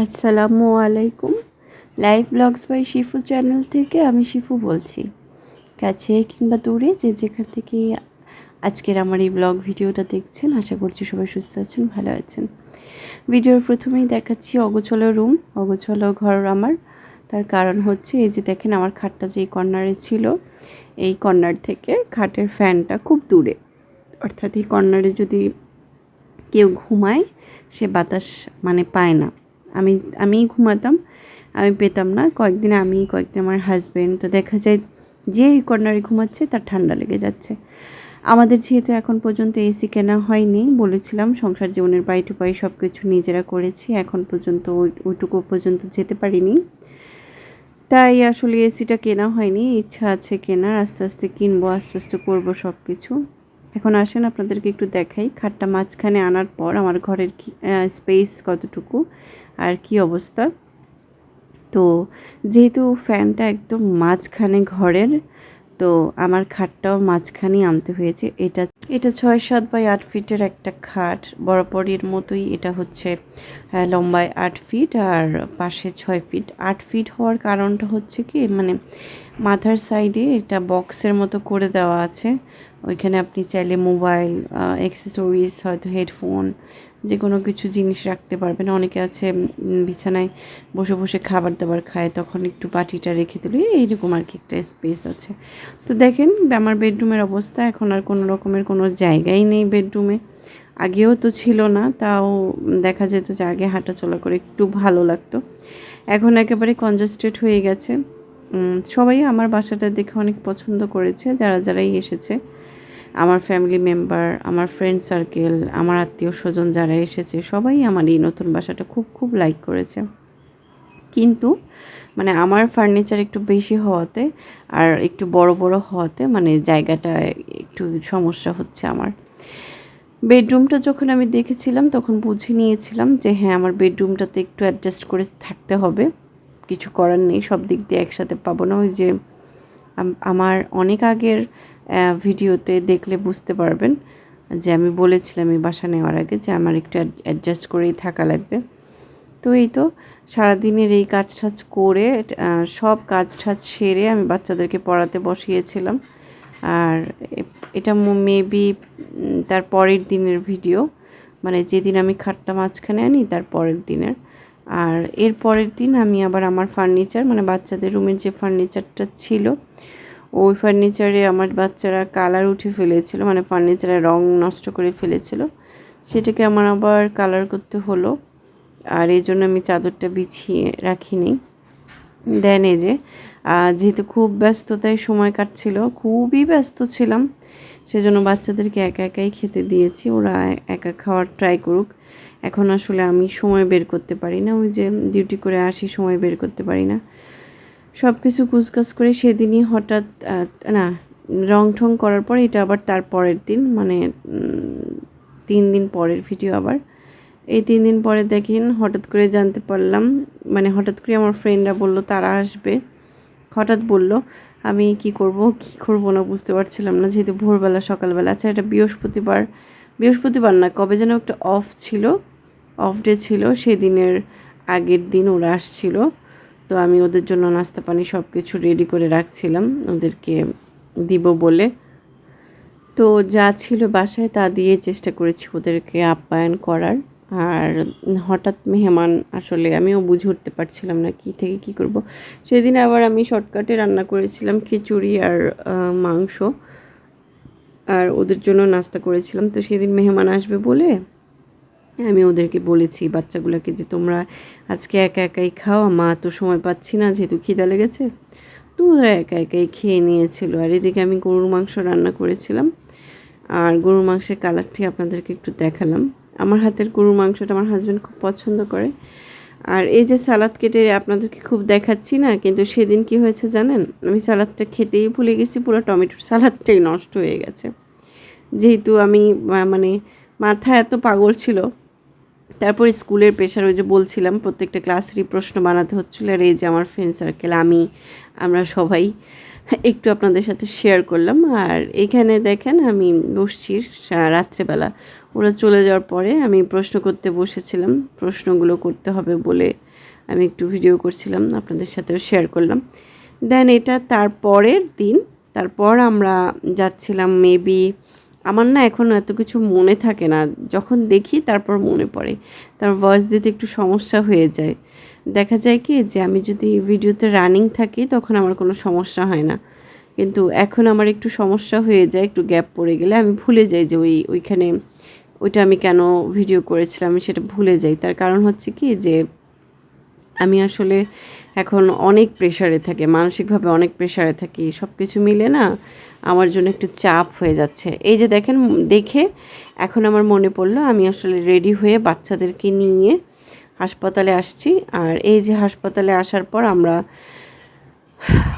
আসসালামু আলাইকুম। Live blogs by Shifu channel থেকে আমি শিফু বলছি। কাছে কিংবা দূরে যে যেখান থেকে আজকের আমার এই ব্লগ ভিডিওটা দেখছেন, আশা করছি সবাই সুস্থ আছেন, ভালো আছেন। ভিডিওর প্রথমেই দেখাচ্ছি অগোছালো রুম, অগোছালো ঘর আমার। তার কারণ হচ্ছে এই যে দেখেন আমার খাটটা যে কর্নারে ছিল, এই কর্নার থেকে খাটের ফ্যানটা খুব দূরে, অর্থাৎ এই কর্নারে যদি কেউ ঘুমায় সে বাতাস পায় না। আমি ঘুমাতাম, আমি পেতাম না। কয়েকদিন আমার হাজব্যান্ড, তো দেখা যায় যে এই কর্নারে ঘুমাচ্ছে তার ঠান্ডা লেগে যাচ্ছে। আমাদের যেহেতু এখন পর্যন্ত এসি কেনা হয়নি, বলেছিলাম সংসার জীবনের পাই টু পাই সব কিছু নিজেরা করেছি, এখন পর্যন্ত ওইটুকু পর্যন্ত যেতে পারিনি। তাই আসলে এসিটা কেনা হয়নি, ইচ্ছা আছে কেনার, আস্তে আস্তে কিনবো, আস্তে আস্তে করবো সব কিছু। এখন আসেন আপনাদেরকে একটু দেখাই খাটটা মাঝখানে আনার পর আমার ঘরের কি স্পেস কতটুকু আর কি অবস্থা। তো যেহেতু ফ্যানটা একদম মাঝখানে ঘরের, তো আমার খাটটাও মাঝখানেই আনতে হয়েছে। এটা 6-7 বাই 8 ফিটের একটা খাট, বরাবরের মতোই। এটা হচ্ছে লম্বায় 8 ফিট আর পাশে 6 ফিট। 8 ফিট হওয়ার কারণটা হচ্ছে কি, মাথার সাইডে এটা বক্সের মতো করে দেওয়া আছে। ওইখানে আপনি চাইলে মোবাইল, অ্যাক্সেসরিজ, হয়তো হেডফোন, যে কোনো কিছু জিনিস রাখতে পারবেন। অনেকে আছে বিছানায় বসে বসে খাবার দাবার খায়, তখন একটু পাটিটা রেখে দিলে এইরকম আর কি একটা স্পেস আছে। তো দেখেন আমার বেডরুমের অবস্থা, এখন আর কোনো রকমের কোনো জায়গাই নেই বেডরুমে। আগেও তো ছিল না, তাও দেখা যেত যে আগে হাঁটা চলা করে একটু ভালো লাগতো, এখন একেবারে কনজেস্টেড হয়ে গেছে। সবাই আমার বাসাটা দেখে অনেক পছন্দ করেছে, যারাই এসেছে, আমার ফ্যামিলি মেম্বার, আমার ফ্রেন্ড সার্কেল, আমার আত্মীয় স্বজন যারা এসেছে, সবাই আমার এই নতুন বাসাটা খুব খুব লাইক করেছে। কিন্তু আমার ফার্নিচার একটু বেশি হওয়াতে আর একটু বড় বড় হওয়াতে জায়গাটা একটু সমস্যা হচ্ছে আমার। বেডরুমটা যখন আমি দেখেছিলাম তখন বুঝে নিয়েছিলাম যে হ্যাঁ, আমার বেডরুমটাতে একটু অ্যাডজাস্ট করে থাকতে হবে, কিছু করার নেই, সব দিক দিয়ে একসাথে পাবো না। ওই যে আমার অনেক আগের ভিডিওতে দেখলে বুঝতে পারবেন যে আমি বলেছিলাম এই বাসা নেওয়ার আগে যে আমার একটু অ্যাডজাস্ট করেই থাকা লাগবে। তো এই তো সারাদিনের এই কাজ টাজ করে, সব কাজ টাজ সেরে আমি বাচ্চাদেরকে পড়াতে বসিয়েছিলাম। আর এটা মেবি তার পরের দিনের ভিডিও, যেদিন আমি খাটটা মাঝখানে আনি তার পরের দিনের। আর এর পরের দিন আমি আবার আমার ফার্নিচার, বাচ্চাদের রুমের যে ফার্নিচারটা ছিল, ওই ফার্নিচারে আমার বাচ্চারা কালার উঠে ফেলেছিল, ফার্নিচারের রং নষ্ট করে ফেলেছিল, সেটাকে আমার আবার কালার করতে হলো। আর এই জন্য আমি চাদরটা বিছিয়ে রাখিনি। দেন এই যে যেহেতু খুব ব্যস্ততায় সময় কাটছিল, খুবই ব্যস্ত ছিলাম, সেজন্য বাচ্চাদেরকে একা একাই খেতে দিয়েছি, ওরা একা খাওয়ার ট্রাই করুক। এখন আসলে আমি সময় বের করতে পারি না, ওই যে ডিউটি করে আসি, সময় বের করতে পারি না। সব কিছু কুচকাচ করে সেদিনই হঠাৎ রং ঠং করার পর, এটা আবার তার পরের দিন, 3 দিন পরের ভিডিও। আবার এই 3 দিন পরে দেখেন হঠাৎ করে জানতে পারলাম, হঠাৎ করে আমার ফ্রেন্ডরা বলল তারা আসবে, হঠাৎ বলল। আমি কি করব না বুঝতে পারছিলাম না, যেহেতু ভোরবেলা সকালবেলা। আচ্ছা, এটা বৃহস্পতিবার না, কবে যেন একটা অফ ডে ছিল, সেদিনের আগের দিন ওরা আসছিল। তো আমি ওদের জন্য নাস্তা পানি সব কিছু রেডি করে রাখছিলাম ওদেরকে দিব বলে। তো যা ছিল বাসায় তা দিয়ে চেষ্টা করেছি ওদেরকে আপ্যায়ন করার। আর হঠাৎ মেহমান আসলে আমিও বুঝে উঠতে পারছিলাম না কী থেকে কী করব। সেদিন আবার আমি শর্টকাটে রান্না করেছিলাম খিচুড়ি আর মাংস, আর ওদের জন্য নাস্তা করেছিলাম। তো সেদিন মেহমান আসবে বলে আমি ওদেরকে বলেছি বাচ্চাগুলোকে যে তোমরা আজকে একা একাই খাও, মা তো সময় পাচ্ছি না যেহেতু খিদা লেগেছে। তো ওরা একা একাই খেয়ে নিয়েছিল। আর এদিকে আমি গরুর মাংস রান্না করেছিলাম, আর গরুর মাংসের কালারটি আপনাদেরকে একটু দেখালাম। আমার হাতের গরুর মাংসটা আমার হাজব্যান্ড খুব পছন্দ করে। আর এই যে সালাদ কেটে আপনাদেরকে খুব দেখাচ্ছি না, কিন্তু সেদিন কি হয়েছে জানেন, আমি সালাদটা খেতেই ভুলে গেছি, পুরো টমেটোর সালাদটাই নষ্ট হয়ে গেছে। যেহেতু আমি মাথা এত পাগল ছিল, তারপর স্কুলের প্রেশার, ওই যে বলছিলাম প্রত্যেকটা ক্লাসেরই প্রশ্ন বানাতে হচ্ছিলো। আর এই যে আমার ফ্রেন্ড সার্কেল, আমরা সবাই, একটু আপনাদের সাথে শেয়ার করলাম। আর এখানে দেখেন আমি বসছি রাত্রেবেলা, ওরা চলে যাওয়ার পরে আমি প্রশ্ন করতে বসেছিলাম, প্রশ্নগুলো করতে হবে বলে আমি একটু ভিডিও করছিলাম, আপনাদের সাথেও শেয়ার করলাম। দেন এটা তারপরের দিন, তারপর আমরা যাচ্ছিলাম মেবি, আমার না এখন এত কিছু মনে থাকে না, যখন দেখি তারপর মনে পড়ে, তার ভয়েস দিতে একটু সমস্যা হয়ে যায়। দেখা যায় কি যে আমি যদি ভিডিওতে রানিং থাকি তখন আমার কোনো সমস্যা হয় না, কিন্তু এখন আমার একটু সমস্যা হয়ে যায়, একটু গ্যাপ পড়ে গেলে আমি ভুলে যাই যে ওইখানে ওইটা আমি কেন ভিডিও করেছিলাম, আমি সেটা ভুলে যাই। তার কারণ হচ্ছে কি যে আমি আসলে এখন অনেক প্রেশারে থাকি, মানসিকভাবে অনেক প্রেশারে থাকি, সব কিছু মিলে না আমার জন্য একটু চাপ হয়ে যাচ্ছে। এই যে দেখেন, দেখে এখন আমার মনে পড়লো আমি আসলে রেডি হয়ে বাচ্চাদেরকে নিয়ে হাসপাতালে আসছি। আর এই যে হাসপাতালে আসার পর আমরা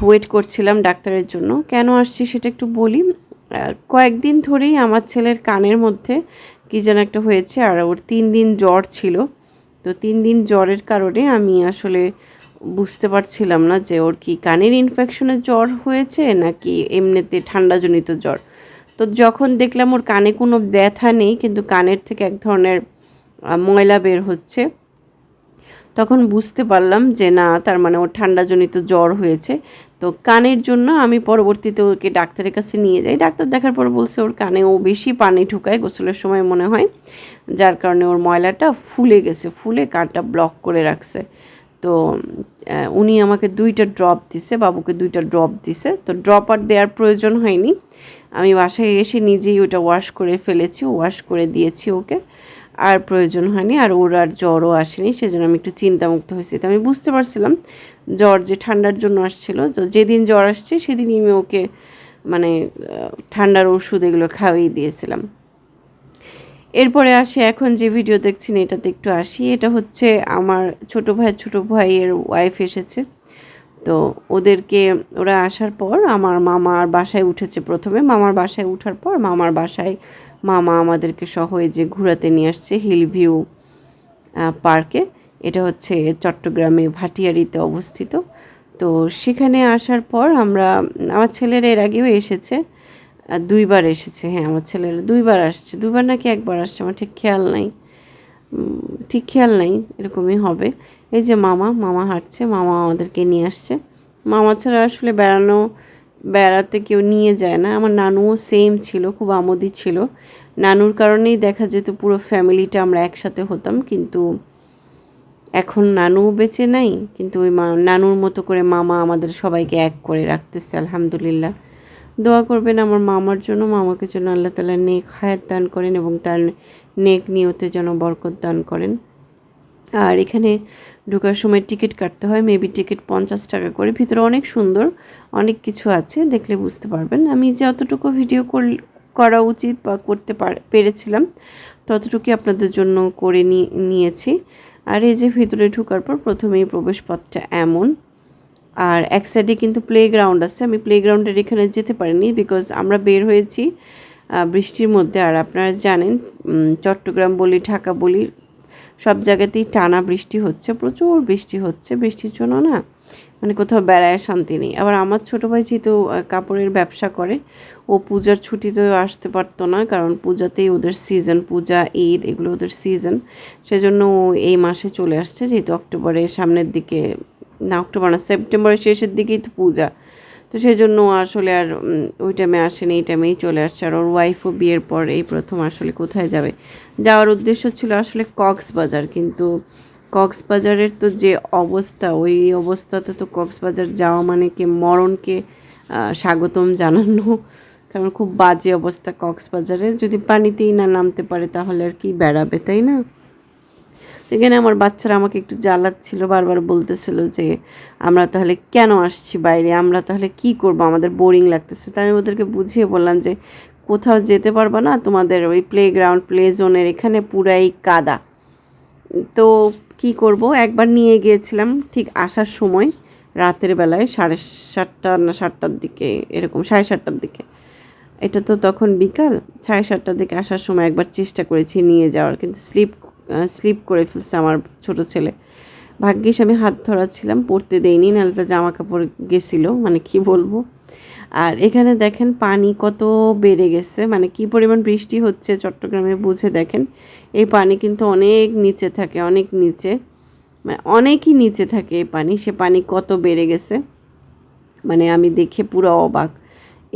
ওয়েট করছিলাম ডাক্তারের জন্য। কেন আসছি সেটা একটু বলি। কয়েকদিন ধরেই আমার ছেলের কানের মধ্যে কী যেন একটা হয়েছে, আর ওর 3 দিন জ্বর ছিল। তো 3 দিন জ্বরের কারণে আমি আসলে বুঝতে পারছিলাম না যে ওর কি কানের ইনফেকশনের জ্বর হয়েছে নাকি এমনিতে ঠান্ডাজনিত জ্বর। তো যখন দেখলাম ওর কানে কোনো ব্যথা নেই, কিন্তু কানের থেকে এক ধরনের ময়লা বের হচ্ছে, তখন বুঝতে পারলাম যে না, তার মানে ওর ঠান্ডাজনিত জ্বর হয়েছে। তো কানের জন্য আমি পরবর্তীতে ওকে ডাক্তারের কাছে নিয়ে যাই। ডাক্তার দেখার পর বলছে ওর কানে ও বেশি পানি ঢুকায় গোসলের সময় মনে হয়, যার কারণে ওর ময়লাটা ফুলে গেছে, ফুলে কানটা ব্লক করে রাখছে। তো উনি আমাকে 2টা ড্রপ দিছে, বাবুকে 2টা ড্রপ দিছে। তো ড্রপ আর দেওয়ার প্রয়োজন হয়নি, আমি বাসায় এসে নিজেই ওটা ওয়াশ করে ফেলেছি, ওয়াশ করে দিয়েছি ওকে, আর প্রয়োজন হয়নি। আর ওর আর জ্বরও আসেনি, সেজন্য আমি একটু চিন্তামুক্ত হয়েছি। তো আমি বুঝতে পারছিলাম জ্বর যে ঠান্ডার জন্য আসছিল, তো যেদিন জ্বর আসছে সেদিনই আমি ওকে মানে ঠান্ডার ওষুধ এগুলো খাওয়িয়ে দিয়েছিলাম। এরপরে আসি, এখন যে ভিডিও দেখছেন এটাতে একটু আসি। এটা হচ্ছে আমার ছোটো ভাইয়ের ওয়াইফ এসেছে। তো ওরা আসার পর আমার মামার বাসায় উঠেছে। প্রথমে মামার বাসায় উঠার পর মামার বাসায় মামা আমাদেরকে সহ এই যে ঘোরাতে নিয়ে আসছে হিল ভিউ পার্কে। এটা হচ্ছে চট্টগ্রামে ভাটিয়ারিতে অবস্থিত। তো সেখানে আসার পর আমার ছেলের এর আগেও এসেছে, 2বার এসেছে। হ্যাঁ, আমার ছেলের 2বার আসছে, 2বার নাকি 1বার আসছে, আমার ঠিক খেয়াল নাই, এরকমই হবে। এই যে মামা হাঁটছে, মামা আমাদেরকে নিয়ে আসছে। মামা ছাড়া আসলে বেড়াতে কেউ নিয়ে যায় না। আমার নানুও সেম ছিল, খুব আমোদি ছিল। নানুর কারণেই দেখা যেত পুরো ফ্যামিলিটা আমরা একসাথে হতাম, কিন্তু এখন নানুও বেঁচে নাই, কিন্তু ওই নানুর মতো করে মামা আমাদের সবাইকে এক করে রাখতেছে, আলহামদুলিল্লাহ। দোয়া করবেন আমার মামার জন্য, মামাকে যেন আল্লাহ তাআলা নেক হায়াত দান করেন এবং তার নেক নিয়তে যেন বরকত দান করেন। আর এখানে ঢোকার সময় টিকিট কাটতে হয়, মেবি টিকিট 50 টাকা করে। ভিতরে অনেক সুন্দর, অনেক কিছু আছে, দেখলে বুঝতে পারবেন। আমি যতটুকু ভিডিও করা উচিত বা করতে পেরেছিলাম ততটুকুই আপনাদের জন্য করে নিয়েছি। আর এই যে ভিতরে ঢোকার পর প্রথমেই প্রবেশপথটা এমন, আর এক সাইডে কিন্তু প্লেগ্রাউন্ড আছে। আমি প্লেগ্রাউন্ডের এখানে যেতে পারিনি, বিকজ আমরা বের হয়েছি বৃষ্টির মধ্যে। আর আপনারা জানেন চট্টগ্রাম বলি, ঢাকা বলি, সব জায়গাতেই টানা বৃষ্টি হচ্ছে, প্রচুর বৃষ্টি হচ্ছে। বৃষ্টির জন্য না মানে কোথাও বেড়ায় শান্তি নেই। আবার আমার ছোটো ভাই যেহেতু কাপড়ের ব্যবসা করে, ও পূজার ছুটিতেও আসতে পারতো না, কারণ পূজাতেই ওদের সিজন, পূজা ঈদ এগুলো ওদের সিজন। সেজন্য ও এই মাসে চলে আসছে, যেহেতু অক্টোবরের সামনের দিকে, না অক্টোবর না, সেপ্টেম্বরের শেষের দিকেই তো পূজা। তো সেই জন্য আসলে আর ওই টাইমে আসেনি, এই টাইমেই চলে আসছে। আর ওর ওয়াইফও বিয়ের পর এই প্রথম আসলে কোথায় যাবে। যাওয়ার উদ্দেশ্য ছিল আসলে কক্সবাজার, কিন্তু কক্সবাজারের তো যে অবস্থা, ওই অবস্থাতে তো কক্সবাজার যাওয়া মানে কি মরণকে স্বাগতম জানানো, কারণ খুব বাজে অবস্থা কক্সবাজারে। যদি পানিতেই না নামতে পারে তাহলে আর কি বেড়াবে, তাই না? সেখানে আমার বাচ্চারা আমাকে একটু জ্বালাচ্ছিল, বারবার বলতেছিল যে আমরা তাহলে কেন আসছি বাইরে, আমরা তাহলে কি করব, আমাদের বোরিং লাগতেছে। তাই আমি ওদেরকে বুঝিয়ে বললাম যে কোথাও যেতে পারবা না, তোমাদের ওই প্লেগ্রাউন্ড প্লে জোনের এখানে পুরাই কাদা। তো কি করব, একবার নিয়ে গিয়েছিলাম ঠিক আসার সময়, রাতের বেলায় 7:30 না 7টার দিকে, এরকম 7:30টার দিকে। এটা তো তখন বিকাল, 7:30টার দিকে আসার সময় একবার চেষ্টা করেছি নিয়ে যাওয়ার, কিন্তু স্লিপ করে ফেলছে আমার ছোট ছেলে। ভাগ্যিস আমি হাত ধরা ছিলাম, পরতে দেইনি, নাহলে তো জামা কাপড় গেছিলো, মানে কি বলবো। আর এখানে দেখেন পানি কত বেড়ে গেছে, মানে কি পরিমাণ বৃষ্টি হচ্ছে চট্টগ্রামে বুঝে দেখেন। এই পানি কিন্তু অনেক নিচে থাকে, অনেক নিচে, মানে অনেকই নিচে থাকে এই পানি। সে পানি কত বেড়ে গেছে, মানে আমি দেখে পুরো অবাক।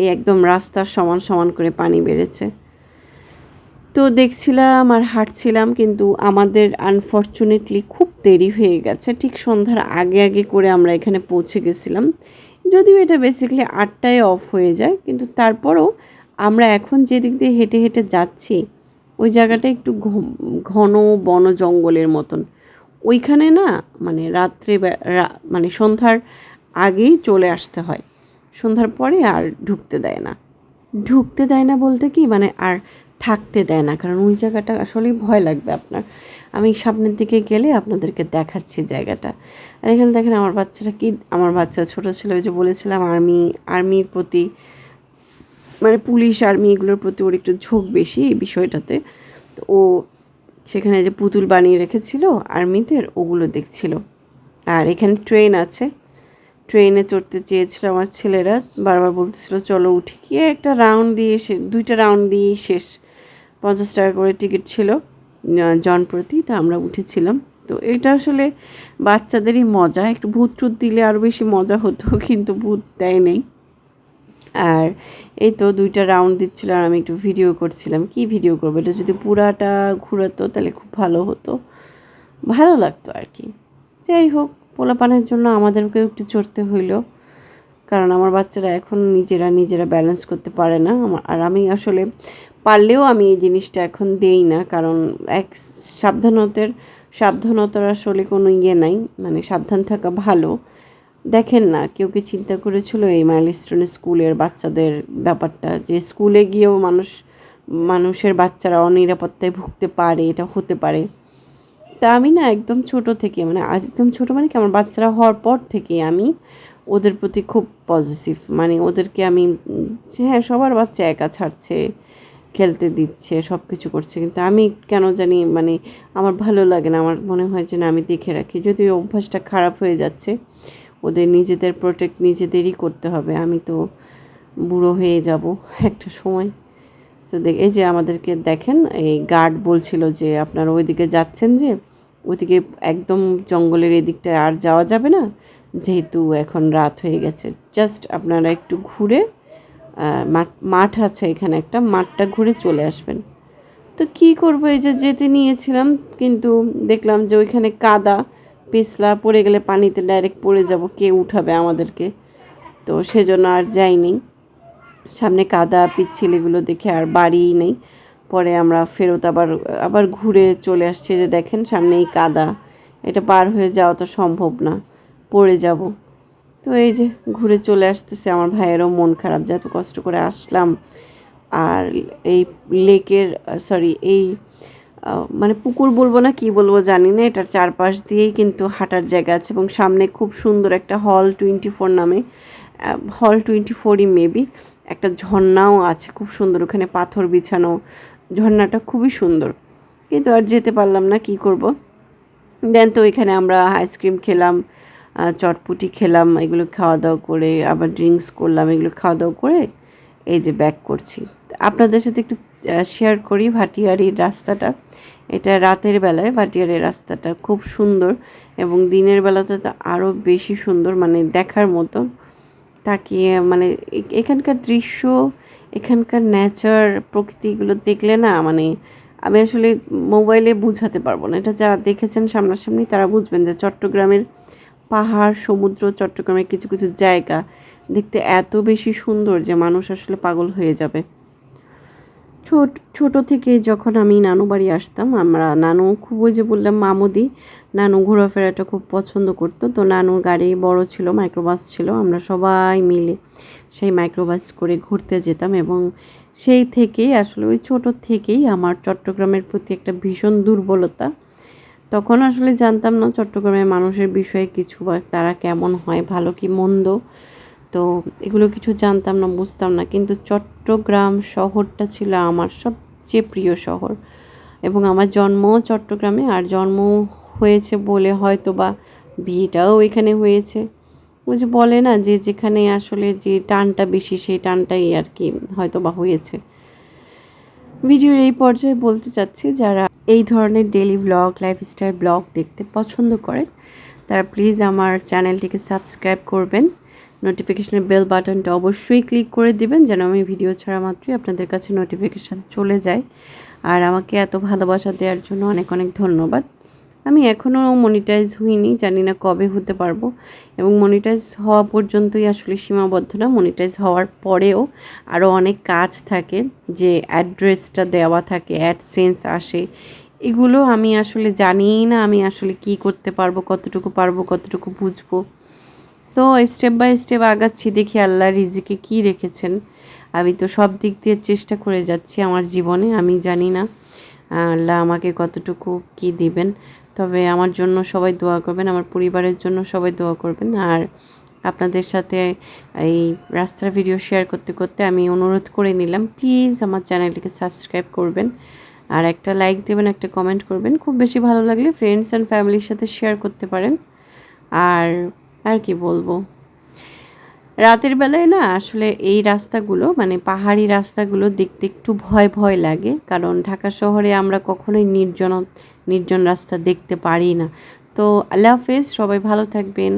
এই একদম রাস্তার সমান সমান করে পানি বেড়েছে। তো দেখছিলাম আর হাঁটছিলাম, কিন্তু আমাদের আনফর্চুনেটলি খুব দেরি হয়ে গেছে। ঠিক সন্ধ্যার আগে আগে করে আমরা এখানে পৌঁছে গেছিলাম, যদিও এটা বেসিক্যালি 8টায় অফ হয়ে যায়, কিন্তু তারপরও আমরা এখন যে দিক দিয়ে হেঁটে হেঁটে যাচ্ছি ওই জায়গাটা একটু ঘন বন জঙ্গলের মতন। ওইখানে না মানে রাত্রে মানে সন্ধ্যার আগেই চলে আসতে হয়, সন্ধ্যার পরে আর ঢুকতে দেয় না। ঢুকতে দেয় না বলতে কি, মানে আর থাকতে দেয় না, কারণ ওই জায়গাটা আসলেই ভয় লাগবে আপনার। আমি সামনের দিকে গেলে আপনাদেরকে দেখাচ্ছি জায়গাটা। আর এখানে দেখেন আমার বাচ্চারা কি, আমার বাচ্চা ছোটো ছিল, ওই যে বলেছিলাম আর্মির প্রতি, মানে পুলিশ আর্মি এগুলোর প্রতি ওর একটু ঝোঁক বেশি এই বিষয়টাতে। তো ও সেখানে যে পুতুল বানিয়ে রেখেছিল আর্মিদের, ওগুলো দেখছিল। আর এখানে ট্রেন আছে, ট্রেনে চড়তে চেয়েছিল আমার ছেলেরা, বারবার বলতেছিল চলো উঠি, গিয়ে একটা রাউন্ড দিয়ে 2টা রাউন্ড দিয়েই শেষ। 50 টাকা করে টিকিট ছিল জন প্রতি, তা আমরা উঠেছিলাম। তো এটা আসলে বাচ্চাদেরই মজা, একটু ভূত টুত দিলে আরও বেশি মজা হতো, কিন্তু ভূত দেয় নেই। আর এই তো 2টা রাউন্ড দিচ্ছিল আর আমি একটু ভিডিও করছিলাম। কি ভিডিও করবো, এটা যদি পুরাটা ঘুরাতো তাহলে খুব ভালো হতো, ভালো লাগতো আর কি। যাই হোক, পোলাপানের জন্য আমাদেরকেও একটু চড়তে হইলো, কারণ আমার বাচ্চারা এখন নিজেরা ব্যালেন্স করতে পারে না। আর আমি আসলে পারলেও আমি এই জিনিসটা এখন দেই না, কারণ এক সাবধানতার আসলে কোনো ইয়ে নাই, মানে সাবধান থাকা ভালো। দেখেন না, কেউ কি চিন্তা করেছিল এই মাইলস্টোন স্কুলের বাচ্চাদের ব্যাপারটা, যে স্কুলে গিয়েও মানুষের বাচ্চারা অনিরাপত্তায় ভুগতে পারে, এটা হতে পারে। তা আমি না একদম ছোট থেকে, মানে একদম ছোট মানে কি, আমার বাচ্চারা হওয়ার পর থেকে আমি ওদের প্রতি খুব পজিটিভ, মানে ওদেরকে আমি হ্যাঁ সবার বাচ্চা একা ছাড়ছে, খেলতে দিচ্ছে, সব কিছু করছে, কিন্তু আমি কেন জানি মানে আমার ভালো লাগে না। আমার মনে হয় যে না, আমি দেখে রাখি, যদি অভ্যাসটা খারাপ হয়ে যাচ্ছে, ওদের নিজেদের প্রোটেক্ট নিজেদেরই করতে হবে। আমি তো বুড়ো হয়ে যাব একটা সময়। তো এই যে আমাদেরকে দেখেন, এই গার্ড বলছিল যে আপনারা ওইদিকে যাচ্ছেন, যে ওইদিকে একদম জঙ্গলের এদিকটায় আর যাওয়া যাবে না, যেহেতু এখন রাত হয়ে গেছে। জাস্ট আপনারা একটু ঘুরে মাঠ আছে এখানে একটা, মাঠটা ঘুরে চলে আসবেন। তো কি করবো, এই যে যেতে নিয়েছিলাম, কিন্তু দেখলাম যে ওইখানে কাদা পিছলা, পড়ে গেলে পানিতে ডাইরেক্ট পড়ে যাব, কে উঠাবে আমাদেরকে, তো সেজন্য আর যাইনি। সামনে কাদা পিচ্ছিল এগুলো দেখে আর বাড়িই নেই। পরে আমরা ফেরত আবার ঘুরে চলে আসছি, যে দেখেন সামনেই কাদা, এটা পার হয়ে যাওয়া তো সম্ভব না, পড়ে যাব। তো এই যে ঘুরে চলে আসতেছে, আমার ভাইয়েরও মন খারাপ যে এত কষ্ট করে আসলাম। আর এই লেকের এই মানে পুকুর বলবো না কি বলবো জানি না, এটার চারপাশ দিয়েই কিন্তু হাঁটার জায়গা আছে, এবং সামনে খুব সুন্দর একটা হল 24 নামে, হল 24ই মেবি, একটা ঝর্ণাও আছে খুব সুন্দর, ওখানে পাথর বিছানো, ঝর্ণাটা খুবই সুন্দর, কিন্তু আর যেতে পারলাম না, কি করব। দেন তো ওইখানে আমরা আইসক্রিম খেলাম, চটপুটি খেলাম, এগুলো খাওয়া দাওয়া করে আবার ড্রিঙ্কস করলাম, এগুলো খাওয়া দাওয়া করে এই যে ব্যাক করছি। আপনাদের সাথে একটু শেয়ার করি ভাটিয়ারির রাস্তাটা। এটা রাতের বেলায় ভাটিয়ারির রাস্তাটা খুব সুন্দর, এবং দিনের বেলাতে তো আরও বেশি সুন্দর, মানে দেখার মতো। তাকিয়ে মানে এখানকার দৃশ্য, এখানকার নেচার, প্রকৃতিগুলো দেখলে না, মানে আমি আসলে মোবাইলে বোঝাতে পারবো না। এটা যারা দেখেছেন সামনাসামনি তারা বুঝবেন যে চট্টগ্রামের পাহাড়, সমুদ্র, চট্টগ্রামের কিছু কিছু জায়গা দেখতে এত বেশি সুন্দর যে মানুষ আসলে পাগল হয়ে যাবে। ছোট থেকে যখন আমি নানু বাড়ি আসতাম, নানু খুব, ওই যে বললাম মামুদি, নানু ঘোরাফেরাটা খুব পছন্দ করতো। তো নানুর গাড়ি বড় ছিল, মাইক্রোবাস ছিল, আমরা সবাই মিলে সেই মাইক্রোবাস করে ঘুরতে যেতাম। এবং সেই থেকেই আসলে ওই ছোট থেকেই আমার চট্টগ্রামের প্রতি একটা ভীষণ দুর্বলতা। তখন আসলে জানতাম না চট্টগ্রামের মানুষের বিষয়ে কিছু, বা তারা কেমন হয়, ভালো কি মন্দ, তো এগুলো কিছু জানতাম না, বুঝতাম না। কিন্তু চট্টগ্রাম শহরটা ছিল আমার সবচেয়ে প্রিয় শহর, এবং আমার জন্মও চট্টগ্রামে, আর জন্ম হয়েছে বলে হয়তো বা বিয়েটাও এখানে হয়েছে। ওই যে বলে না যে যেখানে আসলে যে টানটা বেশি সেই টানটাই আর কি হয়তো বা হয়েছে। ভিডিওর এই পর্যায়ে বলতে চাচ্ছি যারা এই ধরনের ডেইলি ব্লগ লাইফস্টাইল ব্লগ দেখতে পছন্দ করেন তারা প্লিজ আমার চ্যানেলটিকে সাবস্ক্রাইব করবেন, নোটিফিকেশনের বেল বাটনটা অবশ্যই ক্লিক করে দিবেন যেন আমি ভিডিও ছাড়া মাত্রই আপনাদের কাছে নোটিফিকেশান চলে যায়। আর আমাকে এত ভালোবাসা দেওয়ার জন্য অনেক অনেক ধন্যবাদ। আমি এখনও মনিটাইজ হইনি, জানি না কবে হতে পারবো, এবং মনিটাইজ হওয়া পর্যন্তই আসলে সীমাবদ্ধ না, মনিটাইজ হওয়ার পরেও আরও অনেক কাজ থাকে, যে অ্যাড্রেসটা দেওয়া থাকে, অ্যাডসেন্স আসে, এগুলো আমি আসলে জানি না আমি আসলে কি করতে পারবো, কতটুকু বুঝবো। তো স্টেপ বাই স্টেপ আগাচ্ছি, দেখি আল্লাহ রিজিকে কি রেখেছেন। আমি তো সব দিক দিয়ে চেষ্টা করে যাচ্ছি আমার জীবনে, আমি জানি না আল্লাহ আমাকে কতটুকু কি দিবেন। তবে আমার জন্য সবাই দোয়া করবেন, আমার পরিবারের জন্য সবাই দোয়া করবেন। আর আপনাদের সাথে এই রাস্তার ভিডিও শেয়ার করতে করতে আমি অনুরোধ করে নিলাম, প্লিজ আমার চ্যানেলটিকে সাবস্ক্রাইব করবেন, আর একটা লাইক দেবেন, একটা কমেন্ট করবেন। খুব বেশি ভালো লাগলে ফ্রেন্ডস অ্যান্ড ফ্যামিলির সাথে শেয়ার করতে পারেন। আর আর কি বলবো, রাতের বেলায় না আসলে এই রাস্তাগুলো মানে পাহাড়ি রাস্তাগুলো দেখতে একটু ভয় ভয় লাগে, কারণ ঢাকা শহরে আমরা কখনোই নির্জন রাস্তা দেখতে পারি না। তো আল্লাহ হাফেজ, সবাই ভালো থাকবেন।